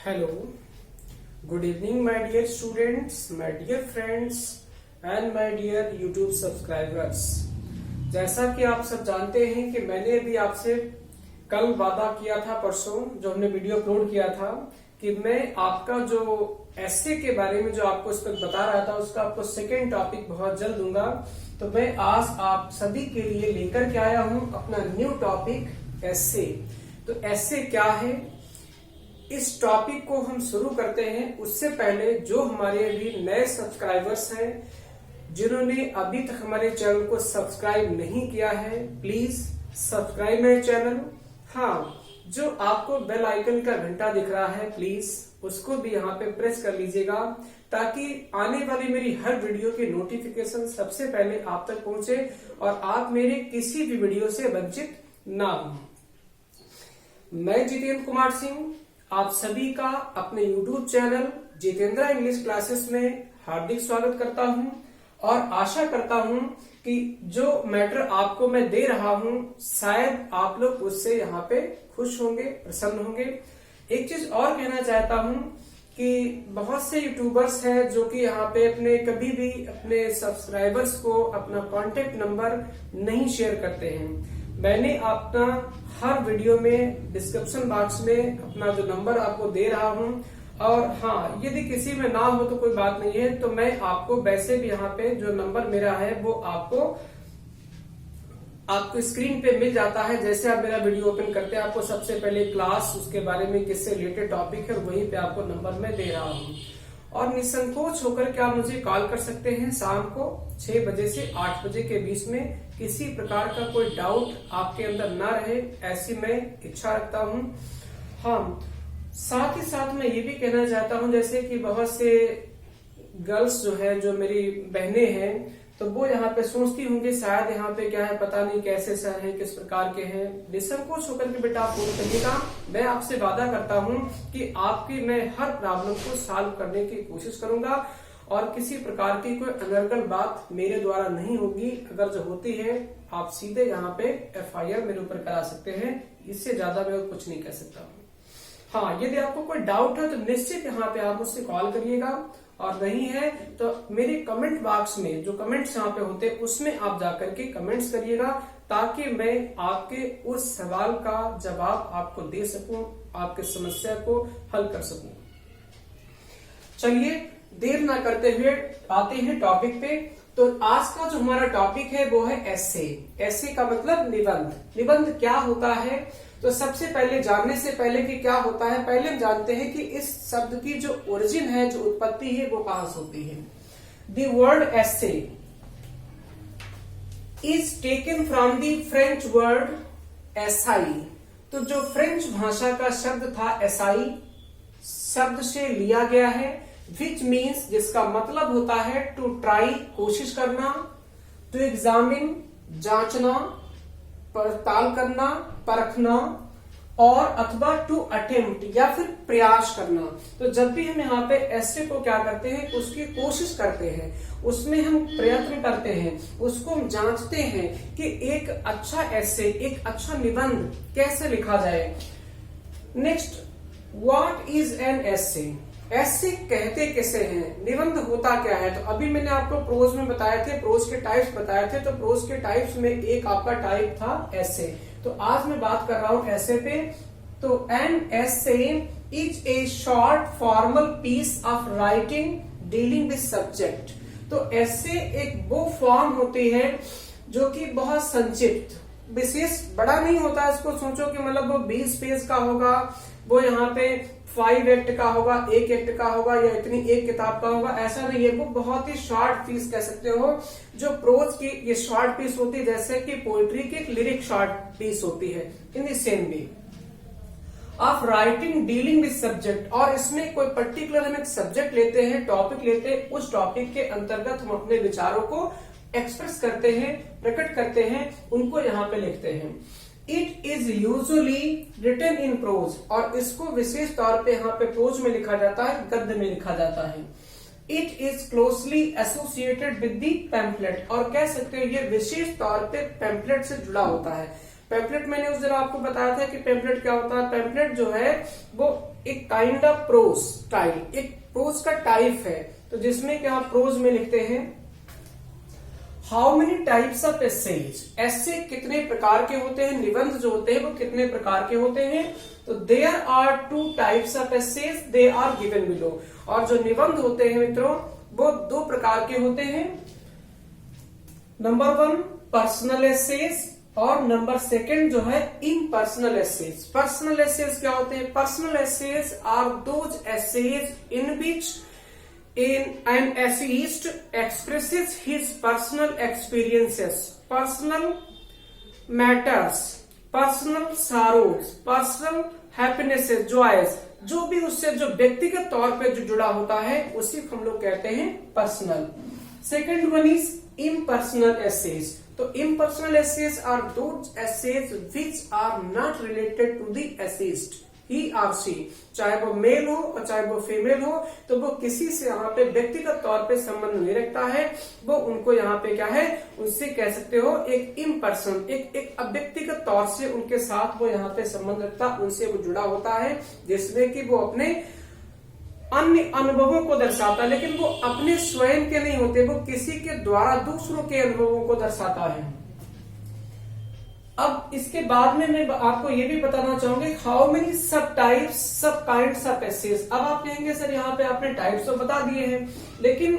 Hello, good evening my dear students, my dear friends and my dear YouTube subscribers। जैसा कि आप सब जानते हैं कि मैंने भी आपसे कल वादा किया था, परसों जो हमने वीडियो अपलोड किया था कि मैं आपका जो एसे के बारे में जो आपको इस वक्त बता रहा था उसका आपको सेकेंड टॉपिक बहुत जल्द दूंगा। तो मैं आज आप सभी के लिए लेकर के आया हूं अपना न्यू टॉपिक एसे। तो एसे क्या है, इस टॉपिक को हम शुरू करते हैं उससे पहले जो हमारे अभी नए सब्सक्राइबर्स हैं जिन्होंने अभी तक हमारे चैनल को सब्सक्राइब नहीं किया है, प्लीज सब्सक्राइब मेरे चैनल। हाँ, जो आपको बेल आइकन का घंटा दिख रहा है प्लीज उसको भी यहाँ पे प्रेस कर लीजिएगा ताकि आने वाली मेरी हर वीडियो की नोटिफिकेशन सबसे पहले आप तक पहुंचे और आप मेरे किसी भी वीडियो से वंचित ना हो। मैं जितेंद्र कुमार सिंह आप सभी का अपने YouTube channel Jitendra English classes में हार्दिक स्वागत करता हूं और आशा करता हूं कि जो मैटर आपको मैं दे रहा हूं शायद आप लोग उससे यहाँ पे खुश होंगे, प्रसन्न होंगे। एक चीज और कहना चाहता हूं कि बहुत से यूट्यूबर्स हैं जो कि यहाँ पे अपने कभी भी अपने सब्सक्राइबर्स को अपना कॉन्टेक्ट नंबर नहीं शेयर करते हैं। मैंने अपना हर वीडियो में डिस्क्रिप्शन बॉक्स में अपना जो नंबर आपको दे रहा हूं और हाँ, यदि किसी में ना हो तो कोई बात नहीं है, तो मैं आपको वैसे भी यहाँ पे जो नंबर मेरा है वो आपको स्क्रीन पे मिल जाता है। जैसे आप मेरा वीडियो ओपन करते हैं आपको सबसे पहले क्लास, उसके बारे में किससे रिलेटेड टॉपिक है वहीं पे आपको नंबर मैं दे रहा हूँ और निसंकोच होकर के आप मुझे कॉल कर सकते हैं शाम को 6 बजे से 8 बजे के बीच में। किसी प्रकार का कोई डाउट आपके अंदर ना रहे ऐसी मैं इच्छा रखता हूँ। हाँ, साथ ही साथ मैं ये भी कहना चाहता हूँ जैसे कि बहुत से गर्ल्स जो है, जो मेरी बहनें हैं, तो वो यहाँ पे सोचती होंगी शायद यहाँ पे क्या है पता नहीं कैसे सर है, किस प्रकार के हैं। निसंकोच होकर के बेटा आप फोन करिएगा। मैं आपसे वादा करता हूँ कि आपकी मैं हर प्रॉब्लम को सॉल्व करने की कोशिश करूंगा और किसी प्रकार की कोई अनर्गल बात मेरे द्वारा नहीं होगी। अगर जो होती है आप सीधे यहाँ पे FIR मेरे ऊपर करा सकते हैं, इससे ज्यादा मैं कुछ नहीं कह सकता हूँ। हाँ, यदि आपको कोई डाउट है तो निश्चित यहाँ पे आप मुझसे कॉल करिएगा और नहीं है तो मेरे कमेंट बॉक्स में जो कमेंट्स यहाँ पे होते हैं उसमें आप जाकर के कमेंट्स करिएगा ताकि मैं आपके उस सवाल का जवाब आपको दे सकूं, आपके समस्या को हल कर सकूं। चलिए देर ना करते हुए आते हैं टॉपिक पे। तो आज का जो हमारा टॉपिक है वो है एसे। एसे का मतलब निबंध। निबंध क्या होता है, तो सबसे पहले जानने से पहले कि क्या होता है, पहले हम जानते हैं कि इस शब्द की जो ओरिजिन है, जो उत्पत्ति है, वो कहां से होती है। The word essay is taken from the French word acai. तो जो फ्रेंच भाषा का शब्द था एसाई शब्द से लिया गया है, विच मीन्स जिसका मतलब होता है टू ट्राई कोशिश करना, टू एग्जामिन जांचना, पड़ताल करना, परखना और अथवा टू अटेम्प्ट या फिर प्रयास करना। तो जब भी हम यहाँ पे ऐसे को क्या करते हैं, उसकी कोशिश करते हैं, उसमें हम प्रयत्न करते हैं, उसको हम जांचते हैं कि एक अच्छा ऐसे, एक अच्छा निबंध कैसे लिखा जाए। नेक्स्ट, व्हाट इज एन ऐसे। ऐसे कहते किसे हैं, निबंध होता क्या है। तो अभी मैंने आपको प्रोज में बताए थे, प्रोज के टाइप्स बताए थे, तो प्रोज के टाइप्स में एक आपका टाइप था ऐसे। तो आज मैं बात कर रहा हूं ऐसे पे। तो an essay is a short formal piece of writing dealing with subject. तो ऐसे एक वो फॉर्म होती है जो कि बहुत संक्षिप्त, विशेष बड़ा नहीं होता। इसको सोचो कि मतलब वो 20 पेज का होगा, वो यहाँ पे 5 एक्ट का होगा, 1 एक्ट का होगा या इतनी एक किताब का होगा, ऐसा नहीं है। वो बहुत ही शॉर्ट पीस कह सकते हो। जो प्रोज की ये शॉर्ट पीस होती है जैसे कि पोइट्री की एक लिरिक शॉर्ट पीस होती है, in the same way of writing dealing with subject. और इसमें कोई पर्टिकुलर हम एक सब्जेक्ट लेते हैं, टॉपिक लेते हैं, उस टॉपिक के अंतर्गत हम अपने विचारों को एक्सप्रेस करते हैं, प्रकट करते हैं, उनको यहाँ पे लिखते हैं। It is usually written in prose. और इसको विशेष तौर पे यहाँ पे प्रोज में लिखा जाता है, गद्य में लिखा जाता है। It is closely associated with the pamphlet. और कह सकते हो ये विशेष तौर पे पैम्फलेट से जुड़ा होता है। पैम्पलेट मैंने उस दिन आपको बताया था कि पैम्पलेट क्या होता है। पैम्पलेट जो है वो एक काइंड ऑफ प्रोज स्टाइल, एक प्रोज का टाइप है, तो जिसमें क्या प्रोज में लिखते हैं how many types of essays, ऐसे कितने प्रकार के होते हैं, निबंध जो होते हैं वो कितने प्रकार के होते हैं। तो there are 2 types of essays, they are given below. और जो निबंध होते हैं मित्रों वो 2 प्रकार के होते हैं। नंबर 1 पर्सनल एसेज और नंबर 2 जो है इम्पर्सनल एसेज। पर्सनल एसेज क्या होते हैं? Personal essays are those essays in which an essayist expresses his personal experiences, personal matters, personal sorrows, personal happinesses, joys, जो भी उससे जो व्यक्तिगत तौर पे जो जुड़ा होता है उसी को हम लोग कहते हैं personal. Second one is impersonal essays. तो impersonal essays are those essays which are not related to the essayist, he or she, चाहे वो मेल हो और चाहे वो फीमेल हो, तो वो किसी से यहाँ पे व्यक्तिगत तौर पे संबंध नहीं रखता है। वो उनको यहाँ पे क्या है, उनसे कह सकते हो एक इम्पर्सन, एक अव्यक्तिगत तौर से उनके साथ वो यहाँ पे संबंध रखता, उनसे वो जुड़ा होता है, जिसमें कि वो अपने अन्य अनुभवों को दर्शाता है, लेकिन वो अपने स्वयं के नहीं होते, वो किसी के द्वारा दूसरों के अनुभवों को दर्शाता है। अब इसके बाद में मैं आपको ये भी बताना चाहूंगी हाउ मेनी सब टाइप्स, सब काइंड्स ऑफ एसेज। अब आप कहेंगे सर यहाँ पे आपने टाइप्स तो बता दिए हैं, लेकिन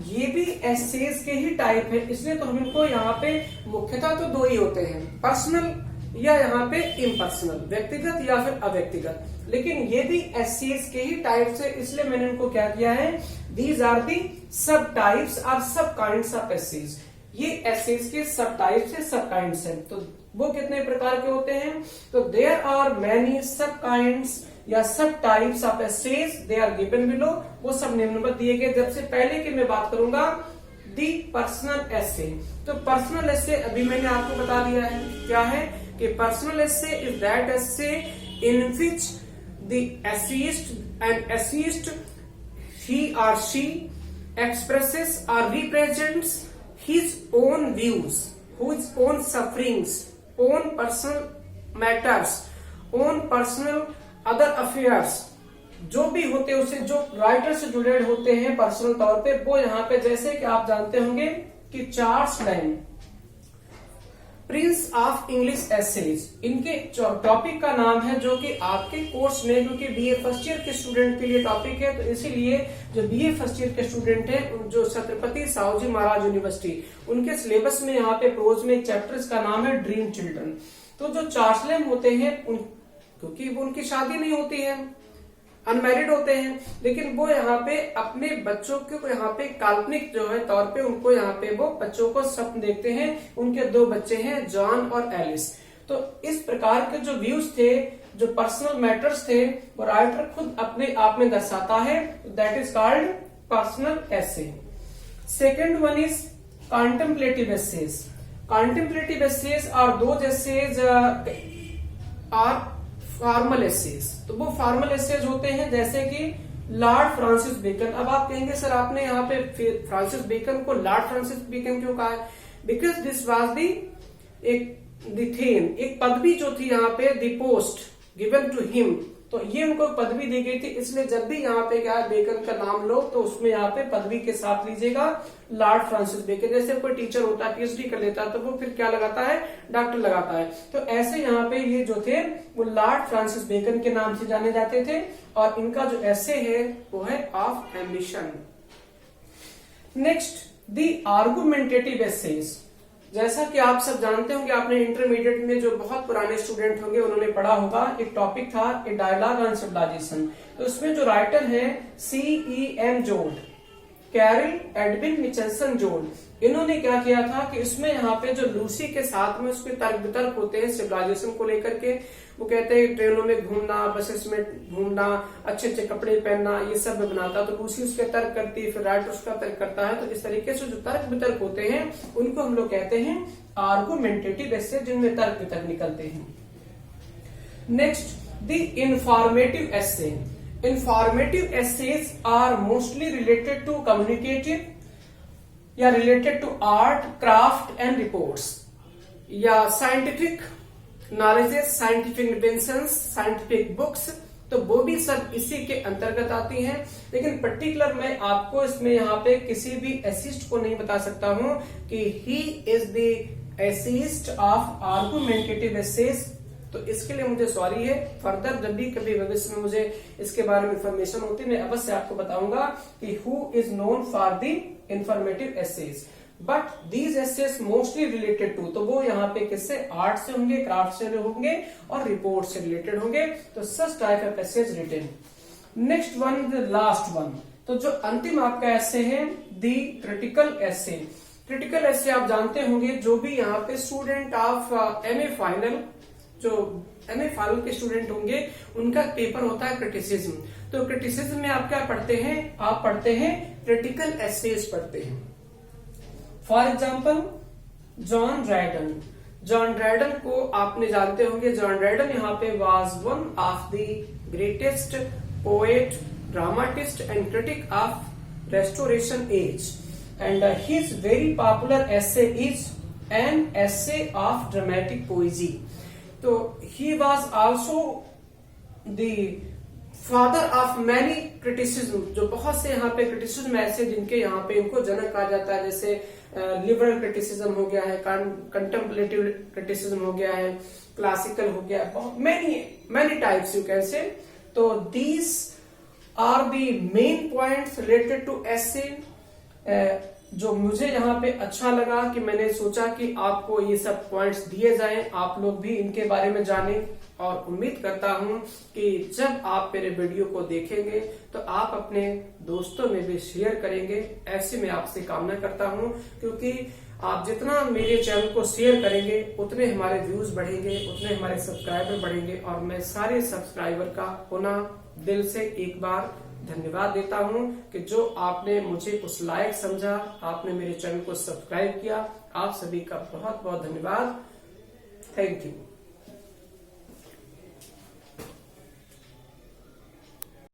ये भी एसेज के ही टाइप है, इसलिए तो हम इनको यहाँ पे मुख्यतः तो 2 ही होते हैं, पर्सनल या यहाँ पे इम्पर्सनल, व्यक्तिगत या फिर अव्यक्तिगत। लेकिन ये भी एसेज के ही टाइप्स है, इसलिए मैंने इनको क्या किया है, दीज आर दी सब टाइप्स और सब काइंड्स ऑफ एसेज। ये एसेज के सब टाइप्स है, सब काइंड्स है। तो वो कितने प्रकार के होते हैं? तो there are many sub kinds या sub types of essays, they are given below. वो सब निम्नलिखित दिए गए। जब से पहले की मैं बात करूंगा दी पर्सनल एसे। तो पर्सनल एसे अभी मैंने आपको बता दिया है क्या है कि personal essay is that essay in which the essayist and essayist he or she expresses or represents his own views, his own sufferings, own personal matters, own personal other affairs, जो भी होते हैं उससे जो राइटर से जुड़े होते हैं पर्सनल तौर पे, वो यहाँ पे जैसे कि आप जानते होंगे कि Charles line prince of English essays, इनके टॉपिक का नाम है, जो कि आपके कोर्स में, क्योंकि बीए फर्स्ट ईयर के स्टूडेंट के लिए टॉपिक है, तो इसीलिए जो बीए फर्स्ट ईयर के स्टूडेंट हैं, जो छत्रपति साहूजी महाराज यूनिवर्सिटी, उनके सिलेबस में यहाँ पे प्रोज में एक चैप्टर का नाम है ड्रीम चिल्ड्रन। तो जो चार्ल्स लाइन होते हैं क्योंकि वो उनकी शादी नहीं होती है, अनमैरिड होते हैं, लेकिन वो यहाँ पे अपने बच्चों को यहाँ पे काल्पनिक जो है तौर पे उनको यहाँ पे वो बच्चों को स्वप्न देखते हैं। उनके 2 बच्चे हैं, जॉन और एलिस। तो इस प्रकार के जो व्यूज थे, जो पर्सनल मैटर्स थे, वो राइटर खुद अपने आप में दर्शाता है। That is called personal essay. Second one is contemplative essays. Contemplative essays are those essays are formal essays. तो वो फॉर्मल एसेज होते हैं, जैसे कि लॉर्ड फ्रांसिस बेकन। अब आप कहेंगे सर आपने यहाँ पे फ्रांसिस बेकन को लॉर्ड फ्रांसिस बेकन क्यों कहा है? Because this was the the theme, एक पदवी जो थी यहाँ पे, the post given to him, तो ये उनको पदवी दी गई थी। इसलिए जब भी यहाँ पे क्या है बेकन का नाम लो तो उसमें यहाँ पे पदवी के साथ लीजिएगा लॉर्ड फ्रांसिस बेकन। जैसे कोई टीचर होता है, पीएचडी कर लेता है, तो वो फिर क्या लगाता है, डॉक्टर लगाता है। तो ऐसे यहाँ पे ये जो थे वो लॉर्ड फ्रांसिस बेकन के नाम से जाने जाते थे, और इनका जो ऐसे है वो है of ambition. Next the argumentative essays. जैसा कि आप सब जानते होंगे, आपने इंटरमीडिएट में जो बहुत पुराने स्टूडेंट होंगे उन्होंने पढ़ा होगा, एक टॉपिक था ए डायलॉग ऑन सिविलाइजेशन। तो उसमें जो राइटर है CEM जोड, कैरल एडविन मिचेल्सन जोड, इन्होंने क्या किया था कि इसमें यहाँ पे जो लूसी के साथ में उसके तर्क वितर्क होते हैं सिविलाइजेशन को लेकर के। वो कहते हैं ट्रेनों में घूमना, बसेस में घूमना, अच्छे अच्छे कपड़े पहनना, ये सब बनाता। तो लूसी उसके तर्क करती है, फिर राइटर उसका तर्क करता है। तो इस तरीके से जो तर्क वितर्क होते हैं उनको हम लोग कहते हैं आर्गुमेंटेटिव एसेज, जिनमें तर्क वितर्क निकलते हैं। Next the informative essay. Informative essays are mostly related to communicative या related to art, craft and reports, या scientific knowledges, scientific inventions, scientific books, तो वो भी सब इसी के अंतर्गत आती हैं। लेकिन पर्टिकुलर मैं आपको इसमें यहाँ पे किसी भी एसिस्ट को नहीं बता सकता हूँ कि he is the essayist of argumentative essays, तो इसके लिए मुझे सॉरी है। फर्दर जब भी कभी भविष्य में मुझे इसके बारे में इंफॉर्मेशन होती है मैं अवश्य आपको बताऊंगा कि who is known for the informative essays, but these essays mostly related to, तो वो यहाँ पे किससे, आर्ट से होंगे, क्राफ्ट से होंगे और रिपोर्ट से रिलेटेड होंगे। तो such type of essays written. Next one, the last one, तो जो अंतिम आपका एसे है the critical essay. Critical essay आप जानते होंगे, जो भी यहाँ पे स्टूडेंट ऑफ एमए फाइनल, जो एमए फाइनल के स्टूडेंट होंगे उनका पेपर होता है क्रिटिसिज्म। तो क्रिटिसिज्म में आप क्या पढ़ते हैं, आप पढ़ते हैं क्रिटिकल एसेज पढ़ते हैं। For example John Dryden, John Dryden को आपने जानते होंगे। जॉन ड्रायडन यहाँ पे was one of the greatest poet, dramatist and critic of restoration age, and his very popular essay is an essay of dramatic poesy. तो he was also the father of many criticism, जो बहुत से यहाँ पे criticism ऐसे जिनके यहाँ पे इनको जनक कहा जाता है, जैसे लिबरल क्रिटिसिज्म हो गया है, कंटेम्पलेटिव क्रिटिसिज्म हो गया है, क्लासिकल हो गया है, बहुत many types you can say. तो these are the main points related to essay जो मुझे यहाँ पे अच्छा लगा कि मैंने सोचा कि आपको ये सब पॉइंट्स दिए जाएं, आप लोग भी इनके बारे में जानें, और उम्मीद करता हूं कि जब आप मेरे वीडियो को देखेंगे तो आप अपने दोस्तों में भी शेयर करेंगे, ऐसी मैं आपसे कामना करता हूं, क्योंकि आप जितना मेरे चैनल को शेयर करेंगे उतने हमारे व्यूज बढ़ेंगे, उतने हमारे सब्सक्राइबर बढ़ेंगे, और मैं सारे सब्सक्राइबर का पुनः दिल से एक बार धन्यवाद देता हूं कि जो आपने मुझे उस लायक समझा, आपने मेरे चैनल को सब्सक्राइब किया। आप सभी का बहुत बहुत धन्यवाद। Thank you.